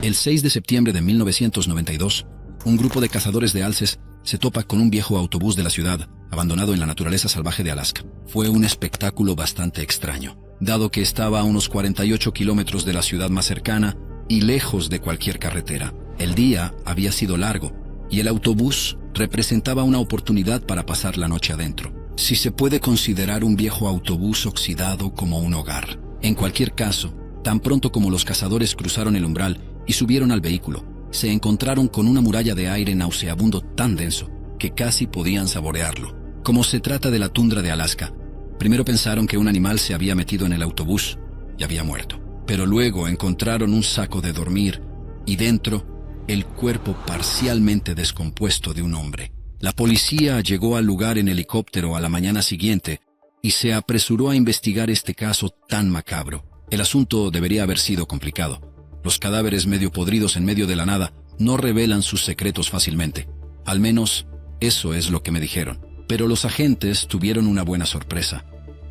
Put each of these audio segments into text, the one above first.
El 6 de septiembre de 1992, un grupo de cazadores de alces se topa con un viejo autobús de la ciudad, abandonado en la naturaleza salvaje de Alaska. Fue un espectáculo bastante extraño, dado que estaba a unos 48 kilómetros de la ciudad más cercana y lejos de cualquier carretera. El día había sido largo y el autobús representaba una oportunidad para pasar la noche adentro. Si se puede considerar un viejo autobús oxidado como un hogar. En cualquier caso, tan pronto como los cazadores cruzaron el umbral y subieron al vehículo, se encontraron con una muralla de aire nauseabundo tan denso que casi podían saborearlo. Como se trata de la tundra de Alaska, primero pensaron que un animal se había metido en el autobús y había muerto. Pero luego encontraron un saco de dormir y dentro el cuerpo parcialmente descompuesto de un hombre. La policía llegó al lugar en helicóptero a la mañana siguiente y se apresuró a investigar este caso tan macabro. El asunto debería haber sido complicado. Los cadáveres medio podridos en medio de la nada no revelan sus secretos fácilmente. Al menos, eso es lo que me dijeron. Pero los agentes tuvieron una buena sorpresa.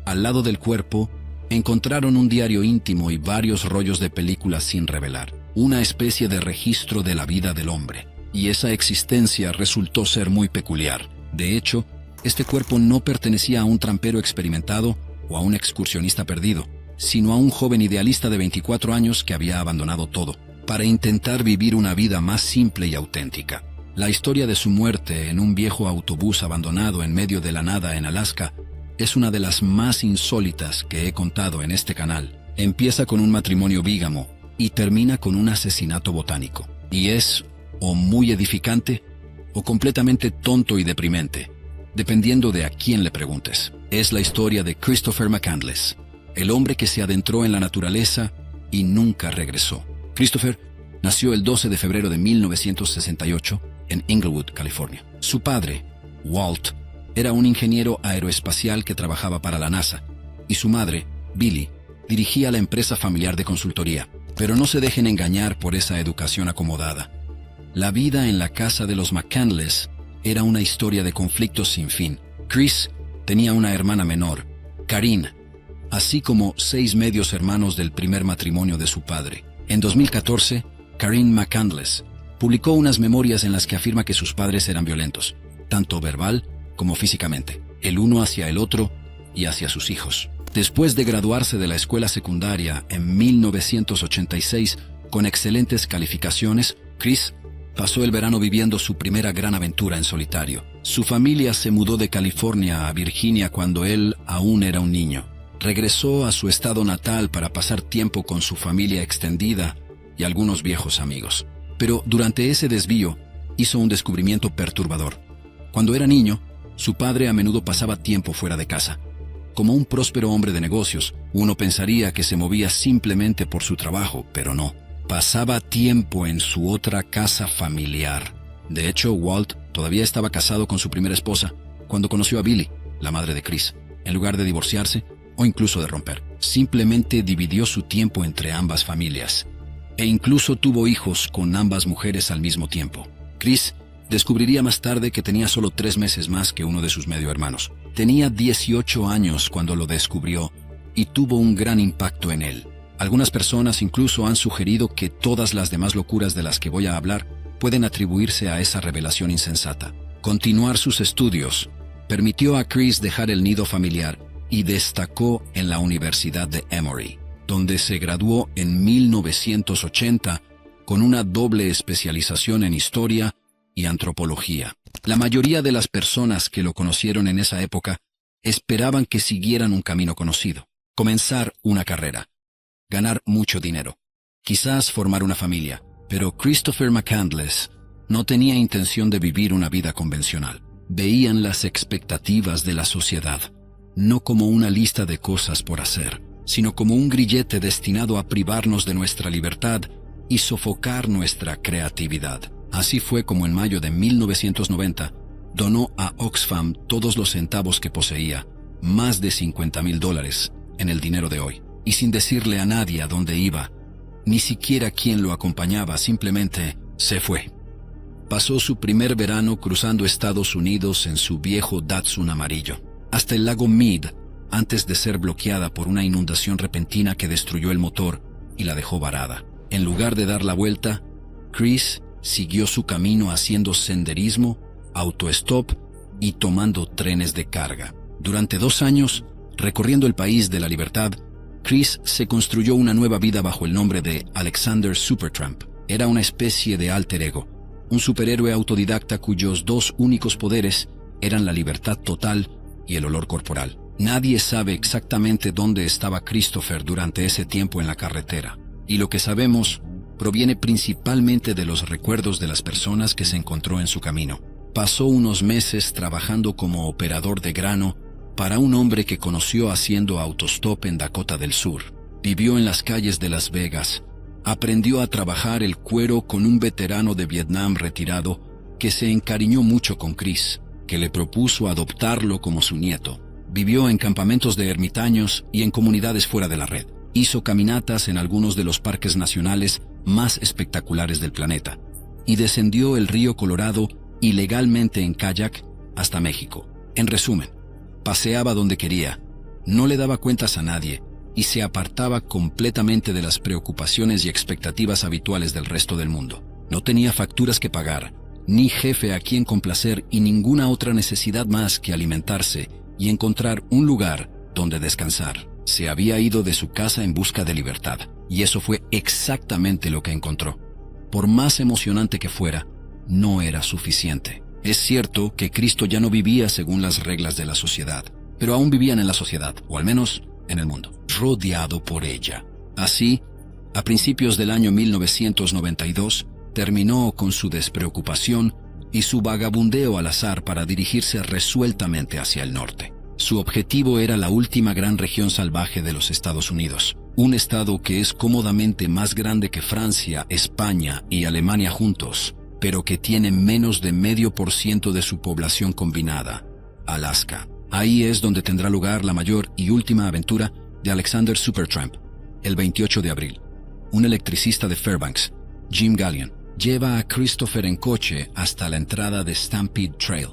Al lado del cuerpo, encontraron un diario íntimo y varios rollos de películas sin revelar. Una especie de registro de la vida del hombre. Y esa existencia resultó ser muy peculiar. De hecho, este cuerpo no pertenecía a un trampero experimentado o a un excursionista perdido, sino a un joven idealista de 24 años que había abandonado todo para intentar vivir una vida más simple y auténtica. La historia de su muerte en un viejo autobús abandonado en medio de la nada en Alaska es una de las más insólitas que he contado en este canal. Empieza con un matrimonio bígamo y termina con un asesinato botánico. Y es o muy edificante o completamente tonto y deprimente, dependiendo de a quién le preguntes. Es la historia de Christopher McCandless, el hombre que se adentró en la naturaleza y nunca regresó. Christopher nació el 12 de febrero de 1968 en Inglewood, California. Su padre, Walt, era un ingeniero aeroespacial que trabajaba para la NASA, y su madre, Billy, dirigía la empresa familiar de consultoría. Pero no se dejen engañar por esa educación acomodada. La vida en la casa de los McCandless era una historia de conflictos sin fin. Chris tenía una hermana menor, Karine, así como 6 medios hermanos del primer matrimonio de su padre. En 2014, Karine McCandless publicó unas memorias en las que afirma que sus padres eran violentos, tanto verbal como físicamente, el uno hacia el otro y hacia sus hijos. Después de graduarse de la escuela secundaria en 1986 con excelentes calificaciones, Chris pasó el verano viviendo su primera gran aventura en solitario. Su familia se mudó de California a Virginia cuando él aún era un niño. Regresó a su estado natal para pasar tiempo con su familia extendida y algunos viejos amigos. Pero durante ese desvío hizo un descubrimiento perturbador. Cuando era niño, su padre a menudo pasaba tiempo fuera de casa. Como un próspero hombre de negocios, uno pensaría que se movía simplemente por su trabajo, pero no. Pasaba tiempo en su otra casa familiar. De hecho, Walt todavía estaba casado con su primera esposa cuando conoció a Billy, la madre de Chris. En lugar de divorciarse o incluso de romper, simplemente dividió su tiempo entre ambas familias. E incluso tuvo hijos con ambas mujeres al mismo tiempo. Chris descubriría más tarde que tenía solo 3 meses más que uno de sus medio hermanos. Tenía 18 años cuando lo descubrió y tuvo un gran impacto en él. Algunas personas incluso han sugerido que todas las demás locuras de las que voy a hablar pueden atribuirse a esa revelación insensata. Continuar sus estudios permitió a Chris dejar el nido familiar y destacó en la Universidad de Emory, donde se graduó en 1980 con una doble especialización en historia y antropología. La mayoría de las personas que lo conocieron en esa época esperaban que siguieran un camino conocido, comenzar una carrera, ganar mucho dinero, quizás formar una familia, pero Christopher McCandless no tenía intención de vivir una vida convencional. Veían las expectativas de la sociedad, no como una lista de cosas por hacer, sino como un grillete destinado a privarnos de nuestra libertad y sofocar nuestra creatividad. Así fue como en mayo de 1990 donó a Oxfam todos los centavos que poseía, más de $50,000 en el dinero de hoy, y sin decirle a nadie a dónde iba, ni siquiera quién lo acompañaba, simplemente se fue. Pasó su primer verano cruzando Estados Unidos en su viejo Datsun amarillo, hasta el lago Mead, antes de ser bloqueada por una inundación repentina que destruyó el motor y la dejó varada. En lugar de dar la vuelta, Chris siguió su camino haciendo senderismo, autostop y tomando trenes de carga. Durante 2 años, recorriendo el país de la libertad, Chris se construyó una nueva vida bajo el nombre de Alexander Supertramp. Era una especie de alter ego, un superhéroe autodidacta cuyos 2 únicos poderes eran la libertad total y el olor corporal. Nadie sabe exactamente dónde estaba Christopher durante ese tiempo en la carretera, y lo que sabemos proviene principalmente de los recuerdos de las personas que se encontró en su camino. Pasó unos meses trabajando como operador de grano para un hombre que conoció haciendo autostop en Dakota del Sur. Vivió en las calles de Las Vegas. Aprendió a trabajar el cuero con un veterano de Vietnam retirado que se encariñó mucho con Chris, que le propuso adoptarlo como su nieto. Vivió en campamentos de ermitaños y en comunidades fuera de la red. Hizo caminatas en algunos de los parques nacionales más espectaculares del planeta y descendió el río Colorado ilegalmente en kayak hasta México. En resumen, paseaba donde quería, no le daba cuentas a nadie y se apartaba completamente de las preocupaciones y expectativas habituales del resto del mundo. No tenía facturas que pagar, ni jefe a quien complacer y ninguna otra necesidad más que alimentarse y encontrar un lugar donde descansar. Se había ido de su casa en busca de libertad, y eso fue exactamente lo que encontró. Por más emocionante que fuera, no era suficiente. Es cierto que Cristo ya no vivía según las reglas de la sociedad, pero aún vivían en la sociedad, o al menos en el mundo, rodeado por ella. Así, a principios del año 1992, terminó con su despreocupación y su vagabundeo al azar para dirigirse resueltamente hacia el norte. Su objetivo era la última gran región salvaje de los Estados Unidos, un estado que es cómodamente más grande que Francia, España y Alemania juntos, pero que tiene menos de 0,5% de su población combinada, Alaska. Ahí es donde tendrá lugar la mayor y última aventura de Alexander Supertramp, el 28 de abril. Un electricista de Fairbanks, Jim Gallion, lleva a Christopher en coche hasta la entrada de Stampede Trail.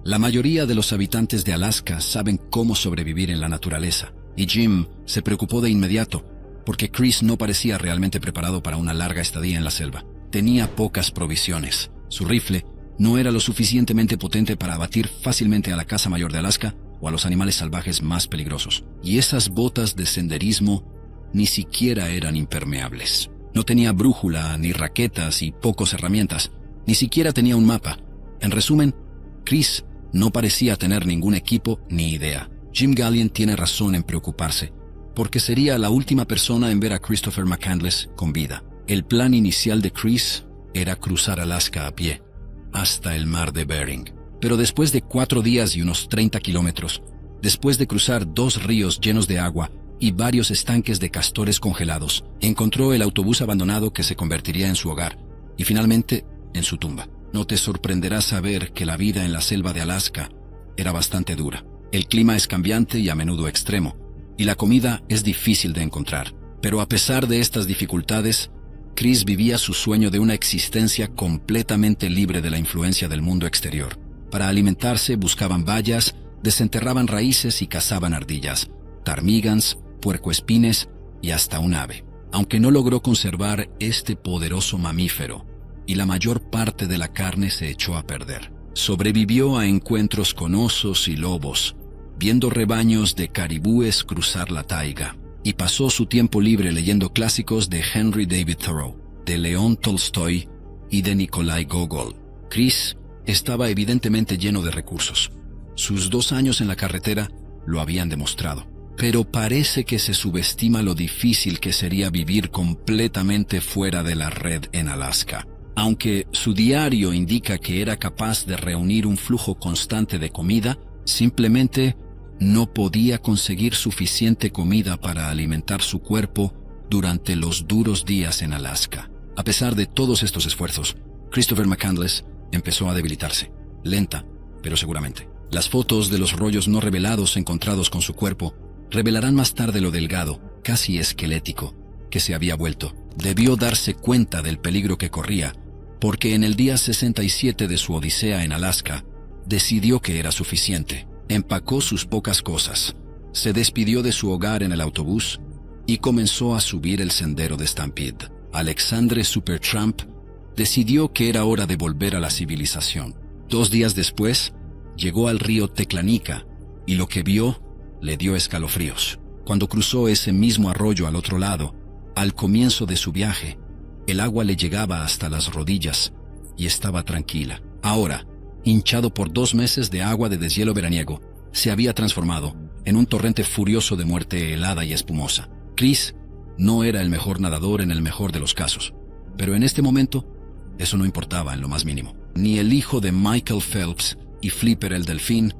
La mayoría de los habitantes de Alaska saben cómo sobrevivir en la naturaleza, y Jim se preocupó de inmediato, porque Chris no parecía realmente preparado para una larga estadía en la selva. Tenía pocas provisiones. Su rifle no era lo suficientemente potente para abatir fácilmente a la caza mayor de Alaska o a los animales salvajes más peligrosos. Y esas botas de senderismo ni siquiera eran impermeables. No tenía brújula, ni raquetas y pocas herramientas. Ni siquiera tenía un mapa. En resumen, Chris no parecía tener ningún equipo ni idea. Jim Gallion tiene razón en preocuparse, porque sería la última persona en ver a Christopher McCandless con vida. El plan inicial de Chris era cruzar Alaska a pie, hasta el mar de Bering. Pero después de 4 días y unos 30 kilómetros, después de cruzar 2 ríos llenos de agua y varios estanques de castores congelados, encontró el autobús abandonado que se convertiría en su hogar, y finalmente en su tumba. No te sorprenderá saber que la vida en la selva de Alaska era bastante dura. El clima es cambiante y a menudo extremo, y la comida es difícil de encontrar. Pero a pesar de estas dificultades, Chris vivía su sueño de una existencia completamente libre de la influencia del mundo exterior. Para alimentarse buscaban bayas, desenterraban raíces y cazaban ardillas, ptarmigans, puercoespines y hasta un ave. Aunque no logró conservar este poderoso mamífero, y la mayor parte de la carne se echó a perder. Sobrevivió a encuentros con osos y lobos, viendo rebaños de caribúes cruzar la taiga, y pasó su tiempo libre leyendo clásicos de Henry David Thoreau, de León Tolstoy y de Nikolai Gogol. Chris estaba evidentemente lleno de recursos. Sus 2 años en la carretera lo habían demostrado. Pero parece que se subestima lo difícil que sería vivir completamente fuera de la red en Alaska. Aunque su diario indica que era capaz de reunir un flujo constante de comida, simplemente no podía conseguir suficiente comida para alimentar su cuerpo durante los duros días en Alaska. A pesar de todos estos esfuerzos, Christopher McCandless empezó a debilitarse, lenta, pero seguramente. Las fotos de los rollos no revelados encontrados con su cuerpo revelarán más tarde lo delgado, casi esquelético, que se había vuelto. Debió darse cuenta del peligro que corría, porque en el día 67 de su odisea en Alaska, decidió que era suficiente. Empacó sus pocas cosas, se despidió de su hogar en el autobús, y comenzó a subir el sendero de Stampede. Alexander Supertramp decidió que era hora de volver a la civilización. 2 días después, llegó al río Teclanica y lo que vio le dio escalofríos. Cuando cruzó ese mismo arroyo al otro lado, al comienzo de su viaje, el agua le llegaba hasta las rodillas y estaba tranquila. Ahora, hinchado por 2 meses de agua de deshielo veraniego, se había transformado en un torrente furioso de muerte helada y espumosa. Chris no era el mejor nadador en el mejor de los casos, pero en este momento eso no importaba en lo más mínimo. Ni el hijo de Michael Phelps y Flipper el delfín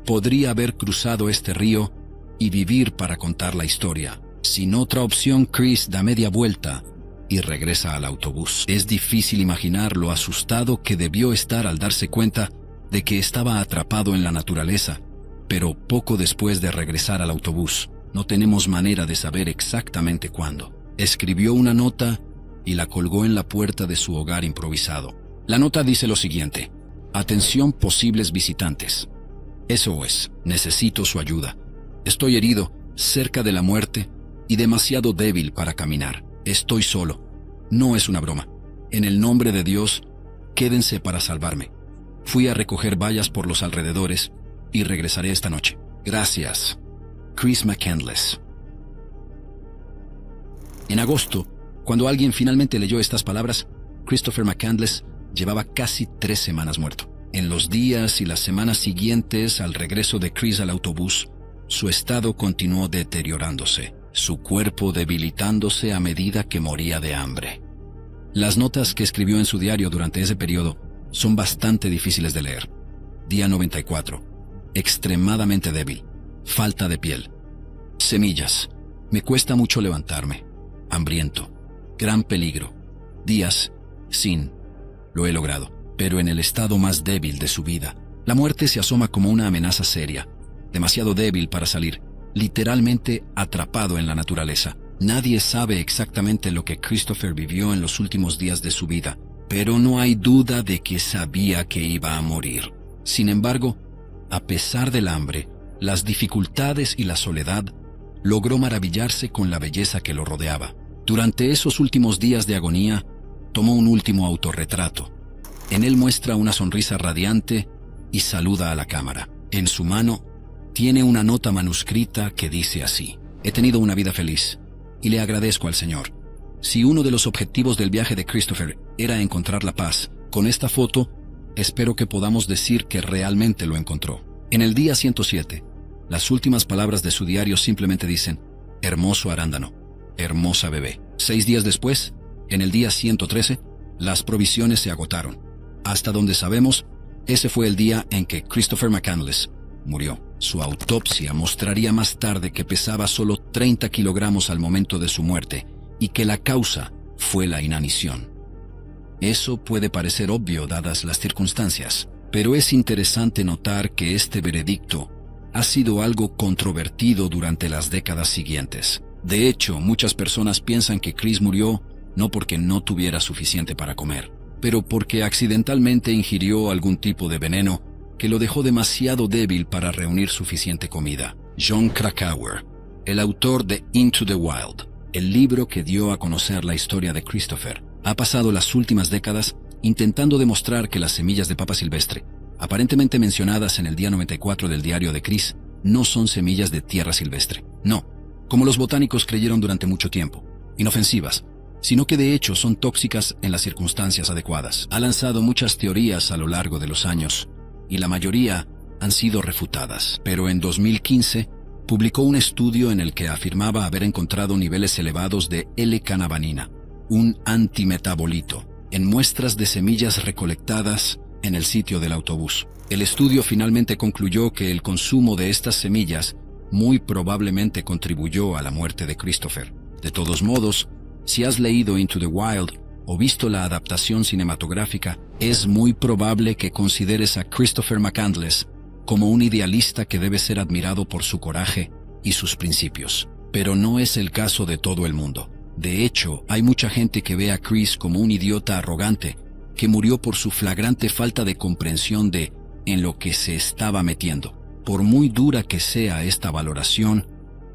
podría haber cruzado este río y vivir para contar la historia. Sin otra opción, Chris da media vuelta y regresa al autobús. Es difícil imaginar lo asustado que debió estar al darse cuenta de que estaba atrapado en la naturaleza, pero poco después de regresar al autobús, no tenemos manera de saber exactamente cuándo, escribió una nota y la colgó en la puerta de su hogar improvisado. La nota dice lo siguiente: atención posibles visitantes. SOS, necesito su ayuda. Estoy herido, cerca de la muerte y demasiado débil para caminar. Estoy solo. No es una broma. En el nombre de Dios, quédense para salvarme. Fui a recoger vallas por los alrededores y regresaré esta noche. Gracias. Chris McCandless. En agosto, cuando alguien finalmente leyó estas palabras, Christopher McCandless llevaba casi 3 semanas muerto. En los días y las semanas siguientes al regreso de Chris al autobús, su estado continuó deteriorándose, su cuerpo debilitándose a medida que moría de hambre. Las notas que escribió en su diario durante ese periodo son bastante difíciles de leer. Día 94. Extremadamente débil. Falta de piel. Semillas. Me cuesta mucho levantarme. Hambriento. Gran peligro. Días. Sin. Lo he logrado. Pero en el estado más débil de su vida, la muerte se asoma como una amenaza seria. Demasiado débil para salir. Literalmente atrapado en la naturaleza. Nadie sabe exactamente lo que Christopher vivió en los últimos días de su vida, pero no hay duda de que sabía que iba a morir. Sin embargo, a pesar del hambre, las dificultades y la soledad, logró maravillarse con la belleza que lo rodeaba. Durante esos últimos días de agonía, tomó un último autorretrato. En él muestra una sonrisa radiante y saluda a la cámara. En su mano, tiene una nota manuscrita que dice así: he tenido una vida feliz y le agradezco al Señor. Si uno de los objetivos del viaje de Christopher era encontrar la paz, con esta foto, espero que podamos decir que realmente lo encontró. En el día 107, las últimas palabras de su diario simplemente dicen: hermoso arándano, hermosa bebé. 6 días después, en el día 113, las provisiones se agotaron. Hasta donde sabemos, ese fue el día en que Christopher McCandless murió. Su autopsia mostraría más tarde que pesaba solo 30 kilogramos al momento de su muerte y que la causa fue la inanición. Eso puede parecer obvio dadas las circunstancias, pero es interesante notar que este veredicto ha sido algo controvertido durante las décadas siguientes. De hecho, muchas personas piensan que Chris murió no porque no tuviera suficiente para comer, pero porque accidentalmente ingirió algún tipo de veneno que lo dejó demasiado débil para reunir suficiente comida. Jon Krakauer, el autor de Into the Wild, el libro que dio a conocer la historia de Christopher, ha pasado las últimas décadas intentando demostrar que las semillas de papa silvestre, aparentemente mencionadas en el día 94 del diario de Chris, no son semillas de tierra silvestre. No, como los botánicos creyeron durante mucho tiempo, inofensivas, sino que de hecho son tóxicas en las circunstancias adecuadas. Ha lanzado muchas teorías a lo largo de los años, y la mayoría han sido refutadas. Pero en 2015 publicó un estudio en el que afirmaba haber encontrado niveles elevados de L-canabanina, un antimetabolito, en muestras de semillas recolectadas en el sitio del autobús. El estudio finalmente concluyó que el consumo de estas semillas muy probablemente contribuyó a la muerte de Christopher. De todos modos, si has leído Into the Wild o visto la adaptación cinematográfica, es muy probable que consideres a Christopher McCandless como un idealista que debe ser admirado por su coraje y sus principios. Pero no es el caso de todo el mundo. De hecho, hay mucha gente que ve a Chris como un idiota arrogante que murió por su flagrante falta de comprensión de en lo que se estaba metiendo. Por muy dura que sea esta valoración,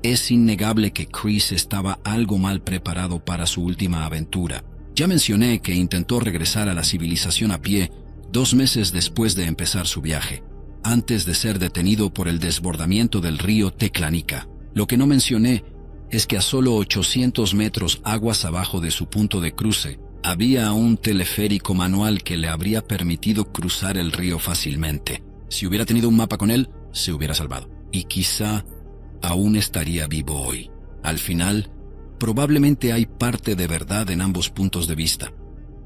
es innegable que Chris estaba algo mal preparado para su última aventura, Ya mencioné que intentó regresar a la civilización a pie 2 meses después de empezar su viaje, antes de ser detenido por el desbordamiento del río Teclanica. Lo que no mencioné es que a solo 800 metros aguas abajo de su punto de cruce, había un teleférico manual que le habría permitido cruzar el río fácilmente. Si hubiera tenido un mapa con él, se hubiera salvado. Y quizá aún estaría vivo hoy. Al final, probablemente hay parte de verdad en ambos puntos de vista.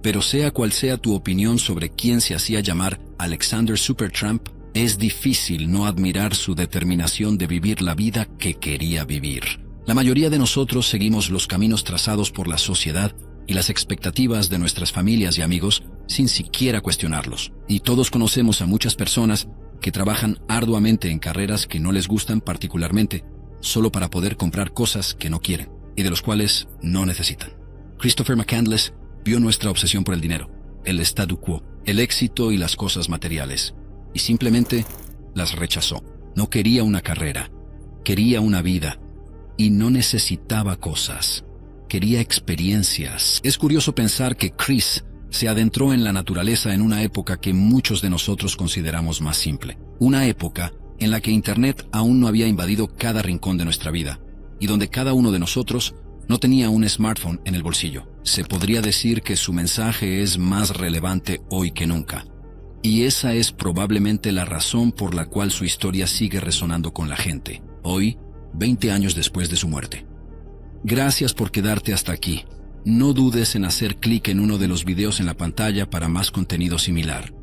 Pero sea cual sea tu opinión sobre quién se hacía llamar Alexander Supertramp, es difícil no admirar su determinación de vivir la vida que quería vivir. La mayoría de nosotros seguimos los caminos trazados por la sociedad y las expectativas de nuestras familias y amigos sin siquiera cuestionarlos. Y todos conocemos a muchas personas que trabajan arduamente en carreras que no les gustan particularmente, solo para poder comprar cosas que no quieren y de los cuales no necesitan. Christopher McCandless vio nuestra obsesión por el dinero, el statu quo, el éxito y las cosas materiales, y simplemente las rechazó. No quería una carrera, quería una vida, y no necesitaba cosas, quería experiencias. Es curioso pensar que Chris se adentró en la naturaleza en una época que muchos de nosotros consideramos más simple. Una época en la que Internet aún no había invadido cada rincón de nuestra vida, y donde cada uno de nosotros no tenía un smartphone en el bolsillo. Se podría decir que su mensaje es más relevante hoy que nunca. Y esa es probablemente la razón por la cual su historia sigue resonando con la gente, hoy, 20 años después de su muerte. Gracias por quedarte hasta aquí. No dudes en hacer clic en uno de los videos en la pantalla para más contenido similar.